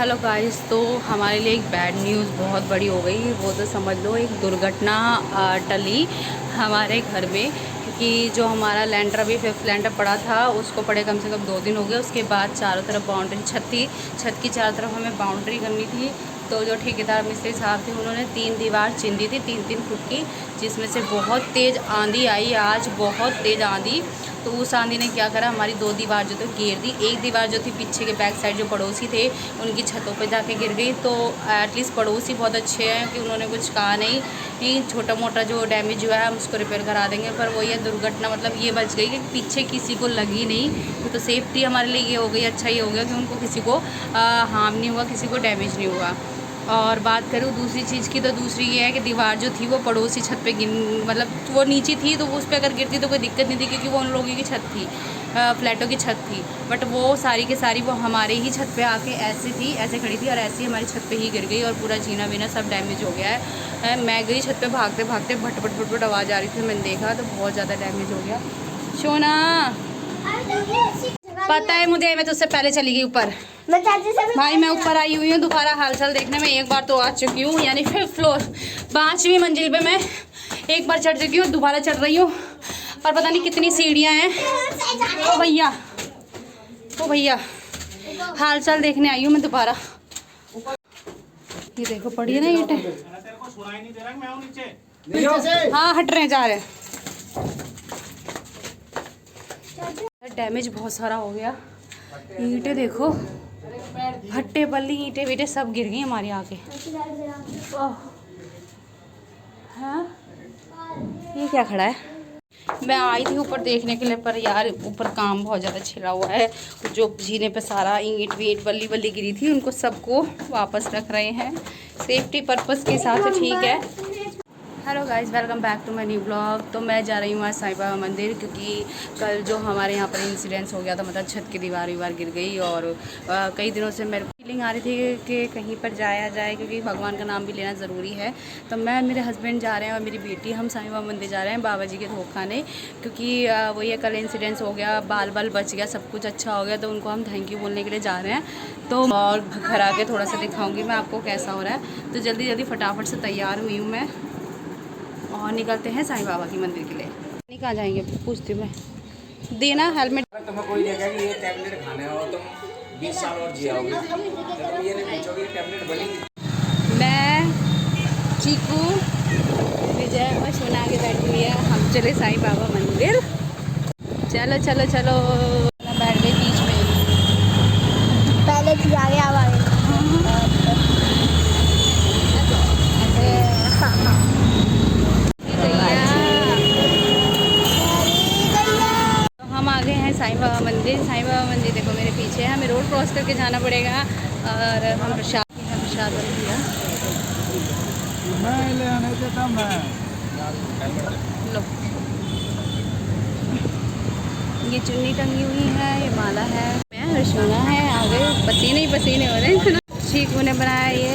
Hello guys, तो हमारे लिए एक बैड न्यूज़ बहुत बड़ी हो गई। वो तो समझ लो एक दुर्घटना टली हमारे घर में, क्योंकि जो हमारा लेंटर अभी 5th लेंटर पड़ा था उसको पड़े कम से कम 2 दिन हो गए। उसके बाद चारों तरफ बाउंड्री छत थी, छत की चारों तरफ हमें बाउंड्री करनी थी। तो जो ठेकेदार मिस्त्री साहब थे उन्होंने 3 दीवार चिन दी थी 3-3 फुट की, जिसमें से बहुत तेज़ आंधी आई। आज बहुत तेज़ आंधी, तो उस आंधी ने क्या करा, हमारी 2 दीवार जो थी घेर दी। एक दीवार जो थी पीछे के बैक साइड जो पड़ोसी थे उनकी छतों पे जाके गिर गई। तो एटलीस्ट पड़ोसी बहुत अच्छे हैं कि उन्होंने कुछ कहा नहीं, छोटा मोटा जो डैमेज हुआ है हम उसको रिपेयर करा देंगे। पर वो ये दुर्घटना मतलब ये बच गई कि पीछे किसी को लगी नहीं। तो सेफ्टी हमारे लिए ये हो गई, अच्छा ये हो गया कि उनको किसी को हार्म नहीं हुआ, किसी को डैमेज नहीं हुआ। और बात करूँ दूसरी चीज़ की, तो दूसरी ये है कि दीवार जो थी वो पड़ोसी छत पे मतलब वो नीचे थी, तो वो उस पर अगर गिरती तो कोई दिक्कत नहीं थी, क्योंकि वो उन लोगों की छत थी, फ्लैटों की छत थी। बट वो सारी की सारी वो हमारे ही छत पे आके ऐसे खड़ी थी और ऐसे ही हमारी छत पे ही गिर गई और पूरा जीना वीना सब डैमेज हो गया है। मैं गई छत पे भागते भागते, भट भट भट भट आवाज़ आ रही थी, मैंने देखा तो बहुत ज़्यादा डैमेज हो गया। सोना पता है मुझे, मैं तुझसे पहले चली गई ऊपर। भाई मैं ऊपर आई हुई हूँ दोबारा हालचाल देखने में। एक बार तो आ चुकी हूँ, यानी 5th फ्लोर 5वीं मंजिल पे मैं एक बार चढ़ चुकी हूँ, दोबारा चढ़ रही हूँ और पता नहीं कितनी सीढ़ियाँ हैं। ओ भैया हालचाल देखने आई हूँ मैं दोबारा। ये देखो पड़ी है ना ईंटें। हाँ हट रहे हैं, जा रहे हैं। डैमेज बहुत सारा हो गया। ईंटें देखो, हट्टे बल्ली ईंटें वीटें सब गिर गई हमारे आके। हाँ ये क्या खड़ा है? मैं आई थी ऊपर देखने के लिए, पर यार ऊपर काम बहुत ज़्यादा छिड़ा हुआ है। जो जीने पे सारा ईंट वीट बल्ली बल्ली गिरी थी उनको सबको वापस रख रहे हैं सेफ्टी पर्पस के हिसाब से, ठीक है। Hello guys, welcome back to my new blog. तो मैं जा रही हूँ आज साईं बाबा मंदिर, क्योंकि कल जो हमारे यहाँ पर इंसिडेंस हो गया था, मतलब छत की दीवार गिर गई। और कई दिनों से मेरे फीलिंग आ रही थी कि कहीं पर जाया जाए, क्योंकि भगवान का नाम भी लेना ज़रूरी है। तो मैं मेरे हस्बैंड जा रहे हैं और मेरी बेटी, हम साईं बाबा मंदिर जा रहे हैं बाबा जी के धोख खाने, क्योंकि वो ये कल इंसिडेंस हो गया, बाल बच गया, सब कुछ अच्छा हो गया। तो उनको हम थैंक यू बोलने के लिए जा रहे हैं। तो और घर आके थोड़ा सा दिखाऊँगी मैं आपको कैसा हो रहा है। तो जल्दी जल्दी फटाफट से तैयार हुई हूँ मैं और निकलते हैं साईं बाबा की मंदिर के लिए। नहीं कहाँ जाएंगे पूछती हूँ मैं, देना हेलमेट। तुम्हें कोई देगा कि ये टैबलेट खाने हो तुम 20 साल और जियोगे, तुम ये नहीं पूछोगे ये टैबलेट बनी। मैं चीकू विजय और सोना आगे बैठी हुई है, हम चले साईं बाबा मंदिर। चलो चलो चलो, बैठ गई बीच में, पहले थी आगे अब आगे। हम आ गए हैं साईं बाबा मंदिर। साईं बाबा मंदिर देखो मेरे पीछे है, हमें रोड क्रॉस करके जाना पड़ेगा। और हम प्रसाद दिया लो। ये चुन्नी टंगी हुई है, ये माला है, मैं हर्षोना है। आ गए, पसीने ही पसीने हो रहे हैं। चीकू ने बनाया ये।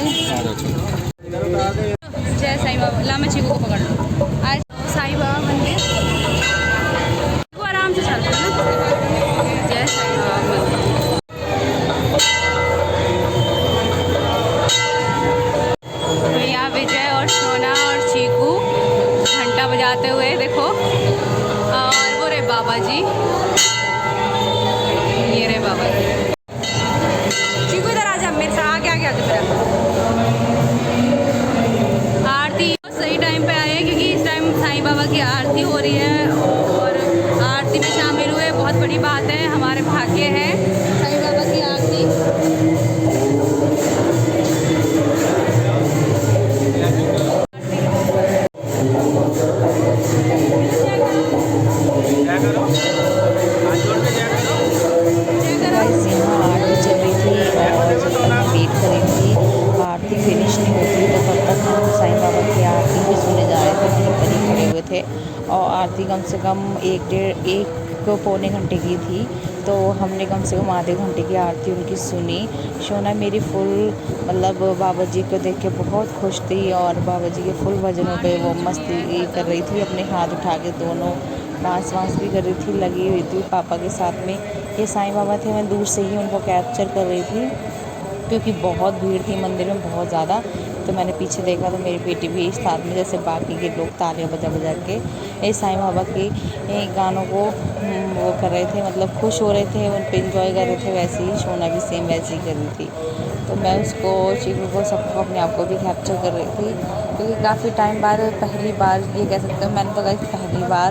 जय साईं बाबा। ला मैं चीकू को पकड़ लो। आज साईं बाबा मंदिर, आराम से चल रहे हैं। जय साईं बाबा मंदिर। भैया विजय और सोना और चीकू घंटा बजाते हुए देखो। और वो रे बाबा जी, ये रे बाबा जी। चीकू इधर आ जा, मेरे साथ आगे आगे आ जा। आरती सही टाइम पे आए, क्योंकि इस टाइम साईं बाबा की आरती हो रही है और आरती में शामिल हुए, बहुत बड़ी बात है, हमारे भाग्य है साईं बाबा की आरती। आरती फिनिश नहीं होती तो तब तक हम साईं बाबा की आरती भी सुने जा रहे थे, वहीं पर ही खड़े हुए थे। और आरती कम से कम 1 पौने घंटे की थी, तो हमने कम से कम आधे घंटे की आरती उनकी सुनी। शोना मेरी फुल मतलब बाबा जी को देख के बहुत खुश थी और बाबा जी के फुल भजनों पे वो मस्ती कर रही थी, अपने हाथ उठा के दोनों डांस वांस भी कर रही थी, लगी हुई थी पापा के साथ में। ये साईं बाबा थे, मैं दूर से ही उनको कैप्चर कर रही थी। क्योंकि बहुत भीड़ थी मंदिर में, बहुत ज़्यादा। तो मैंने पीछे देखा तो मेरी बेटी भी साथ में जैसे बाकी के लोग तालियां बजा बजा के इस साईं बाबा के गानों को वो कर रहे थे, मतलब खुश हो रहे थे, उन पर इंजॉय कर रहे थे। वैसे ही शोना भी सेम वैसे ही कर रही थी। तो मैं उसको चीज़ों को सबको अपने आप को भी कैप्चर कर रही थी, क्योंकि काफ़ी टाइम बाद पहली बार ये कह सकते हो, मैंने तो गाइस पहली बार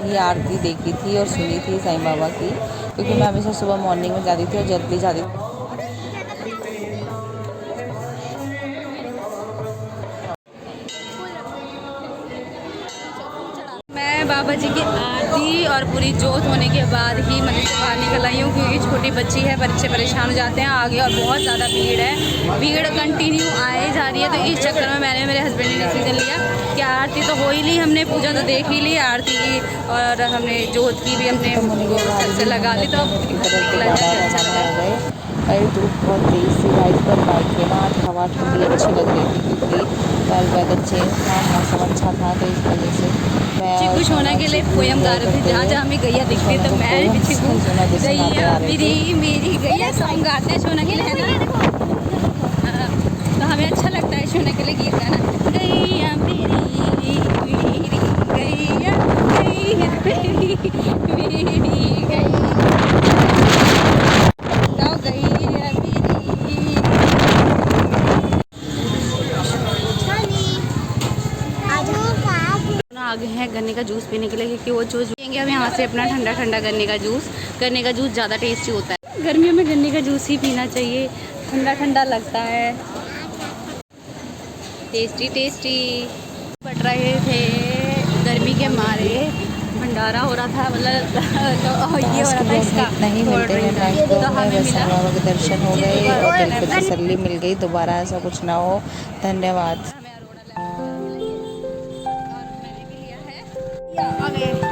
ही आरती देखी थी और सुनी थी साईं बाबा की, क्योंकि मैं हमेशा सुबह मॉर्निंग में जाती थी और जल्दी जाती थी। मैं बाबा जी की आरती और पूरी जोत होने के बाद ही मंदिर से बाहर निकल आई हूँ, क्योंकि छोटी बच्ची है, बच्चे परेशान हो जाते हैं आगे और बहुत ज़्यादा भीड़ है, भीड़ कंटिन्यू आए जा रही है। तो इस चक्कर में मैंने मेरे हस्बैंड ने डिसीजन लिया कि आरती तो हो ही ली, हमने पूजा तो देख ही ली, आरती की और हमने जोत की भी हमने सर से लगा ली, तो धूप बहुत तेज़ थी गाइस, पर बाइक पे ना आज हवा ठंडी अच्छी लग रही थी, क्योंकि कल वेदर चेंज था, मौसम अच्छा था, तो इस वजह से मैं चिकू सोना के लिए पोयम गा रहे थे। जहाँ जहाँ हमें गैया दिखती है तो मैं भी चिकू गैया मेरी गैया सॉन्ग गाते हैं सोना के लिए, है ना। तो हमें अच्छा लगता है सोना के लिए गीत गाना। गैया मेरी गैया मेरी गैया गाओ गैया आगे हैं गन्ने का जूस पीने के लिए, क्योंकि वो जूस पियेंगे हम यहाँ से अपना ठंडा ठंडा गन्ने का जूस ज़्यादा टेस्टी होता है। गर्मियों में गन्ने का जूस ही पीना चाहिए, ठंडा ठंडा लगता है, टेस्टी टेस्टी। बट रहे थे गर्मी के मारे, भंडारा हो रहा था, मतलब ये हो रहा था इसका नहीं मिलते हैं। तो हमें मिला बाबा के दर्शन हो गए और दिल को तसल्ली मिल गई। दोबारा ऐसा कुछ ना हो। धन्यवाद। हमें अरोड़ा और मैंने भी लिया है।